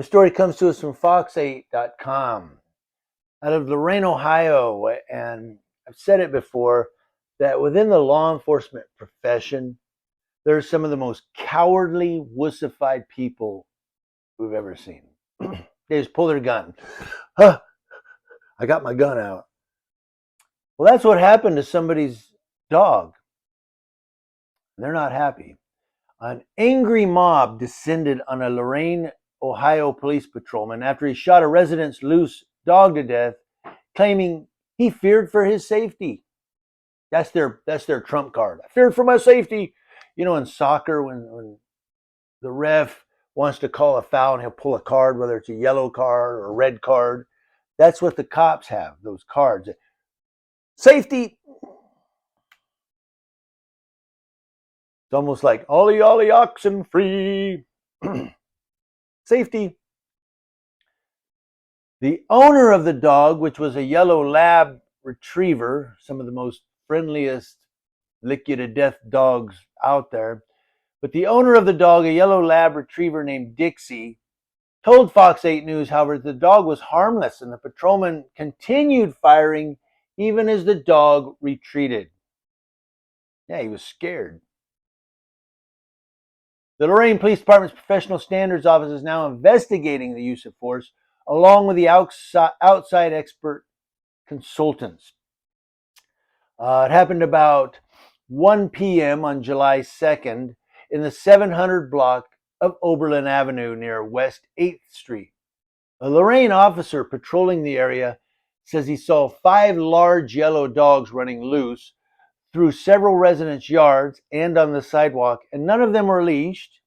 The story comes to us from Fox8.com out of Lorain, Ohio. And I've said it before that within the law enforcement profession, there are some of the most cowardly, wussified people we've ever seen. They just pull their gun. Huh, I got my gun out. Well, that's what happened to somebody's dog. They're not happy. An angry mob descended on a Lorain, Ohio police patrolman after he shot a resident's loose dog to death, claiming he feared for his safety. That's their trump card. I feared for my safety. You know, in soccer, when the ref wants to call a foul and he'll pull a card, whether it's a yellow card or a red card. That's what the cops have, those cards. Safety. It's almost like ollie ollie oxen free. Safety. The owner of the dog, which was a yellow lab retriever, some of the most friendliest lick you to death dogs out there, but the owner of the dog, a yellow lab retriever named Dixie, told Fox 8 News, however, the dog was harmless and the patrolman continued firing even as the dog retreated. Yeah, he was scared. The Lorain Police Department's Professional Standards Office is now investigating the use of force along with the outside expert consultants. It happened about 1 p.m. on July 2nd in the 700 block of Oberlin Avenue near West 8th Street. A Lorain officer patrolling the area says he saw 5 large yellow dogs running loose through several residents' yards and on the sidewalk, and none of them were leashed.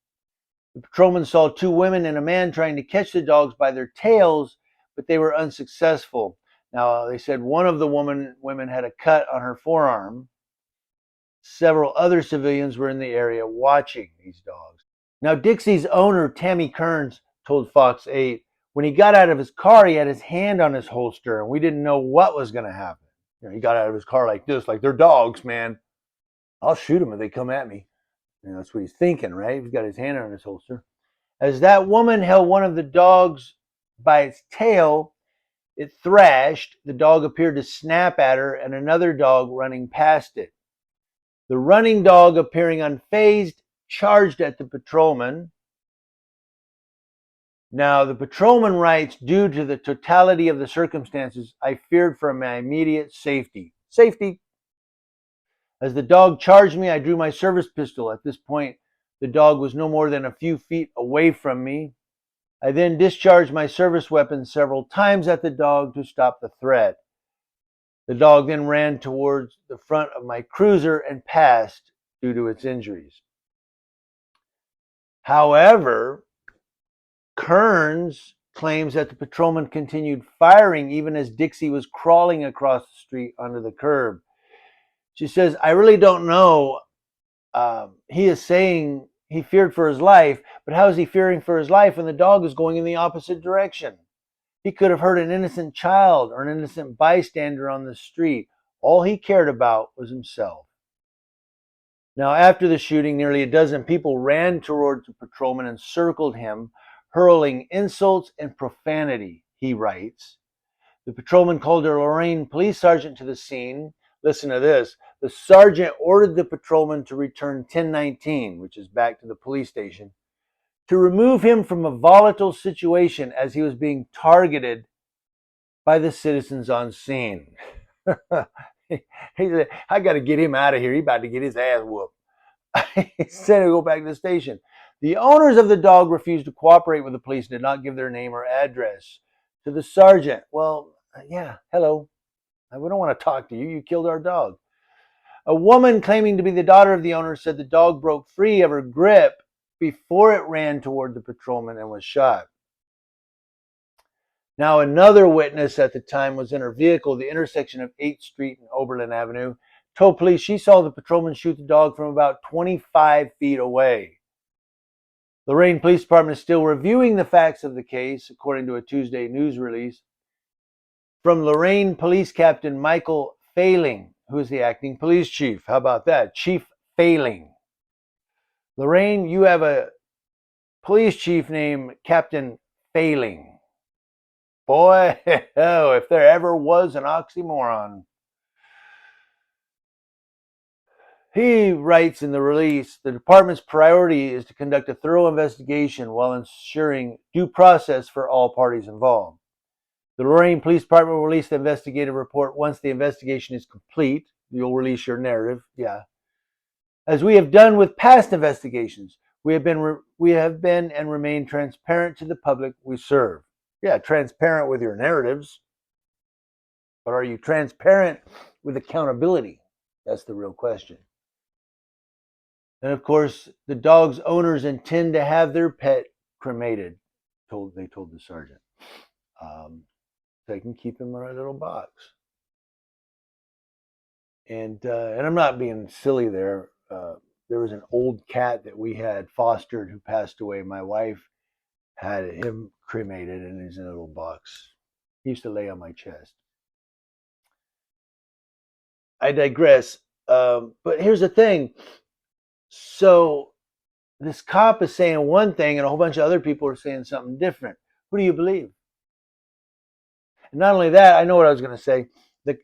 The patrolman saw 2 women and a man trying to catch the dogs by their tails, but they were unsuccessful. Now, they said one of the women had a cut on her forearm. Several other civilians were in the area watching these dogs. Now, Dixie's owner, Tammy Kearns, told Fox 8, when he got out of his car, he had his hand on his holster, and we didn't know what was going to happen. You know, he got out of his car like this, like, they're dogs, man. I'll shoot them if they come at me. You know, that's what he's thinking, right? He's got his hand on his holster. As that woman held one of the dogs by its tail, it thrashed. The dog appeared to snap at her, and another dog running past it. The running dog, appearing unfazed, charged at the patrolman. Now, the patrolman writes, due to the totality of the circumstances, I feared for my immediate safety. Safety. As the dog charged me, I drew my service pistol. At this point, the dog was no more than a few feet away from me. I then discharged my service weapon several times at the dog to stop the threat. The dog then ran towards the front of my cruiser and passed due to its injuries. However, Kearns claims that the patrolman continued firing even as Dixie was crawling across the street onto the curb. She says, I really don't know. He is saying he feared for his life, but how is he fearing for his life when the dog is going in the opposite direction? He could have hurt an innocent child or an innocent bystander on the street. All he cared about was himself. Now, after the shooting, nearly a dozen people ran towards the patrolman and circled him, hurling insults and profanity, he writes. The patrolman called a Lorain police sergeant to the scene. Listen to this. The sergeant ordered the patrolman to return 1019, which is back to the police station, to remove him from a volatile situation as he was being targeted by the citizens on scene. He said, I got to get him out of here. He's about to get his ass whooped. He said to go back to the station. The owners of the dog refused to cooperate with the police and did not give their name or address to the sergeant. Well, yeah, hello. We don't want to talk to you. You killed our dog. A woman claiming to be the daughter of the owner said the dog broke free of her grip before it ran toward the patrolman and was shot. Now, another witness at the time was in her vehicle, the intersection of 8th Street and Oberlin Avenue, told police she saw the patrolman shoot the dog from about 25 feet away. The Lorain Police Department is still reviewing the facts of the case, according to a Tuesday news release from Lorain Police Captain Michael Failing, who is the acting police chief. How about that? Chief Failing. Lorain, you have a police chief named Captain failing. Boy, oh, if there ever was an oxymoron. He writes in the release, the department's priority is to conduct a thorough investigation while ensuring due process for all parties involved. The Lorain Police Department will release the investigative report once the investigation is complete. You'll release your narrative, yeah. As we have done with past investigations, we have been and remain transparent to the public we serve. Yeah, transparent with your narratives, but are you transparent with accountability? That's the real question. And of course, the dog's owners intend to have their pet cremated. They told the sergeant. They can keep him in a little box. And I'm not being silly there. There was an old cat that we had fostered who passed away. My wife had him cremated, and he's in a little box. He used to lay on my chest. I digress. But here's the thing. So this cop is saying one thing, and a whole bunch of other people are saying something different. Who do you believe? And not only that, I know what I was going to say. The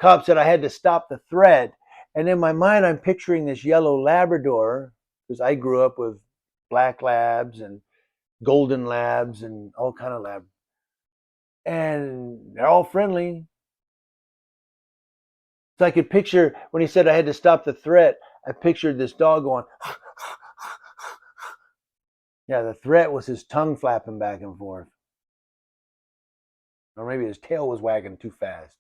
cop said I had to stop the threat. And in my mind, I'm picturing this yellow Labrador, because I grew up with black labs and golden labs and all kind of labs. And they're all friendly. So I could picture, when he said I had to stop the threat, I pictured this dog going, yeah, the threat was his tongue flapping back and forth. Or maybe his tail was wagging too fast.